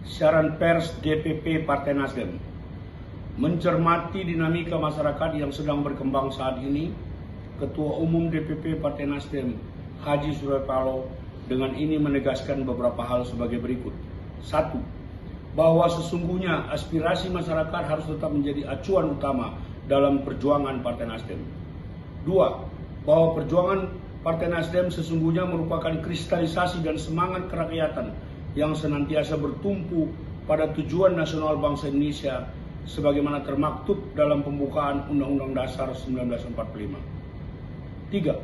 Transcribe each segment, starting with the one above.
Siaran pers DPP Partai Nasdem. Mencermati dinamika masyarakat yang sedang berkembang saat ini, Ketua Umum DPP Partai Nasdem, Haji Surya Paloh, dengan ini menegaskan beberapa hal sebagai berikut. 1. Bahwa sesungguhnya aspirasi masyarakat harus tetap menjadi acuan utama dalam perjuangan Partai Nasdem. 2. Bahwa perjuangan Partai Nasdem sesungguhnya merupakan kristalisasi dan semangat kerakyatan yang senantiasa bertumpu pada tujuan nasional bangsa Indonesia sebagaimana termaktub dalam pembukaan Undang-Undang Dasar 1945. 3.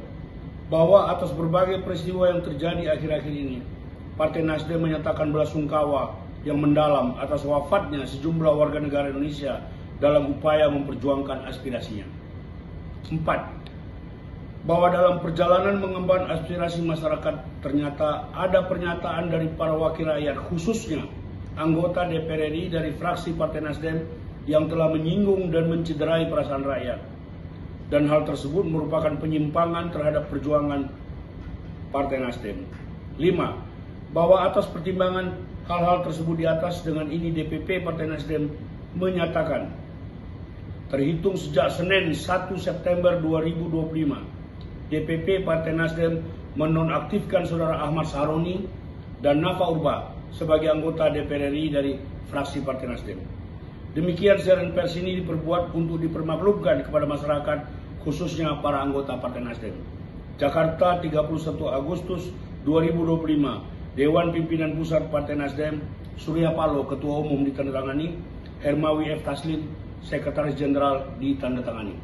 Bahwa atas berbagai peristiwa yang terjadi akhir-akhir ini, Partai Nasdem menyatakan belasungkawa yang mendalam atas wafatnya sejumlah warga negara Indonesia dalam upaya memperjuangkan aspirasinya. 4. Bahwa dalam perjalanan mengemban aspirasi masyarakat ternyata ada pernyataan dari para wakil rakyat, khususnya anggota DPR RI dari fraksi Partai Nasdem yang telah menyinggung dan mencederai perasaan rakyat. Dan hal tersebut merupakan penyimpangan terhadap perjuangan Partai Nasdem. 5. Bahwa atas pertimbangan hal-hal tersebut di atas, dengan ini DPP Partai Nasdem menyatakan terhitung sejak Senin 1 September 2025, DPP Partai Nasdem menonaktifkan Saudara Ahmad Sahroni dan Nafa Urbach sebagai anggota DPR RI dari fraksi Partai Nasdem. Demikian siaran pers ini diperbuat untuk dipermaklumkan kepada masyarakat, khususnya para anggota Partai Nasdem. Jakarta, 31 Agustus 2025. Dewan Pimpinan Pusat Partai Nasdem, Surya Paloh, Ketua Umum ditandatangani, Hermawi F. Taslim, Sekretaris Jenderal ditandatangani.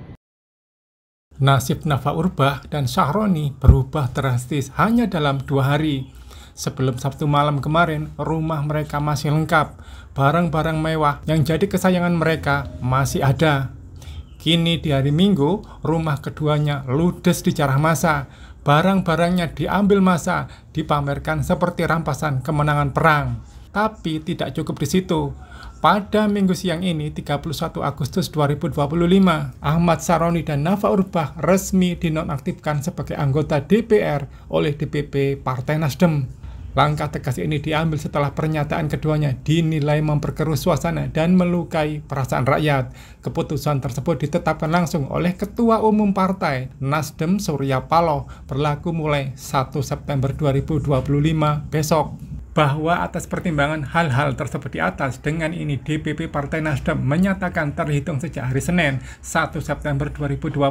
Nasib Nafa Urbach dan Sahroni berubah drastis hanya dalam 2 hari. Sebelum Sabtu malam kemarin, rumah mereka masih lengkap. Barang-barang mewah yang jadi kesayangan mereka masih ada. Kini di hari Minggu, rumah keduanya ludes dijarah massa. Barang-barangnya diambil massa, dipamerkan seperti rampasan kemenangan perang. Tapi tidak cukup di situ. Pada Minggu siang ini, 31 Agustus 2025, Ahmad Sahroni dan Nafa Urbach resmi dinonaktifkan sebagai anggota DPR oleh DPP Partai Nasdem. Langkah tegas ini diambil setelah pernyataan keduanya dinilai memperkeruh suasana dan melukai perasaan rakyat. Keputusan tersebut ditetapkan langsung oleh Ketua Umum Partai Nasdem Surya Paloh berlaku mulai 1 September 2025 besok. Bahwa atas pertimbangan hal-hal tersebut di atas, dengan ini DPP Partai Nasdem menyatakan terhitung sejak hari Senin 1 September 2025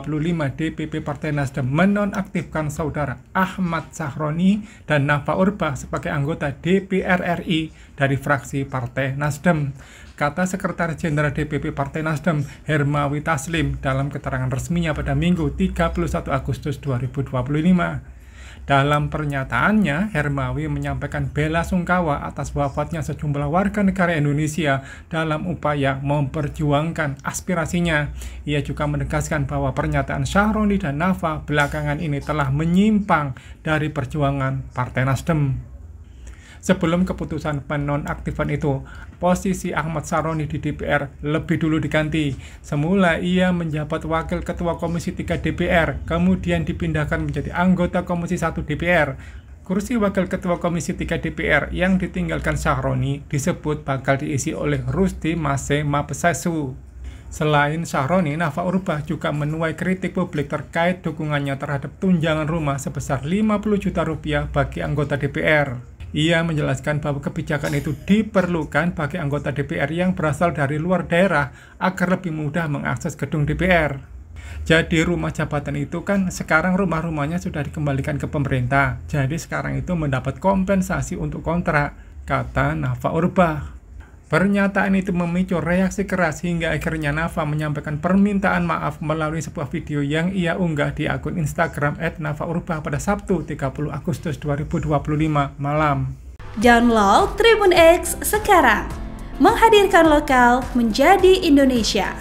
DPP Partai Nasdem menonaktifkan Saudara Ahmad Sahroni dan Nafa Urbach sebagai anggota DPR RI dari fraksi Partai Nasdem. Kata Sekretaris Jenderal DPP Partai Nasdem, Hermawi Taslim, dalam keterangan resminya pada Minggu 31 Agustus 2025. Dalam pernyataannya, Hermawi menyampaikan bela sungkawa atas wafatnya sejumlah warga negara Indonesia dalam upaya memperjuangkan aspirasinya. Ia juga menegaskan bahwa pernyataan Sahroni dan Nafa belakangan ini telah menyimpang dari perjuangan Partai Nasdem. Sebelum keputusan penonaktifan itu, posisi Ahmad Sahroni di DPR lebih dulu diganti. Semula ia menjabat Wakil Ketua Komisi 3 DPR, kemudian dipindahkan menjadi anggota Komisi 1 DPR. Kursi Wakil Ketua Komisi 3 DPR yang ditinggalkan Sahroni disebut bakal diisi oleh Rusdi Mase Mabsasu. Selain Sahroni, Nafa Urbach juga menuai kritik publik terkait dukungannya terhadap tunjangan rumah sebesar 50 juta rupiah bagi anggota DPR. Ia menjelaskan bahwa kebijakan itu diperlukan bagi anggota DPR yang berasal dari luar daerah agar lebih mudah mengakses gedung DPR. Jadi rumah jabatan itu kan sekarang rumah-rumahnya sudah dikembalikan ke pemerintah. Jadi sekarang itu mendapat kompensasi untuk kontrak, kata Nafa Urbach. Pernyataan itu memicu reaksi keras hingga akhirnya Nafa menyampaikan permintaan maaf melalui sebuah video yang ia unggah di akun Instagram @nafa_urbach pada Sabtu 30 Agustus 2025 malam. Download Tribun X sekarang, menghadirkan lokal menjadi Indonesia.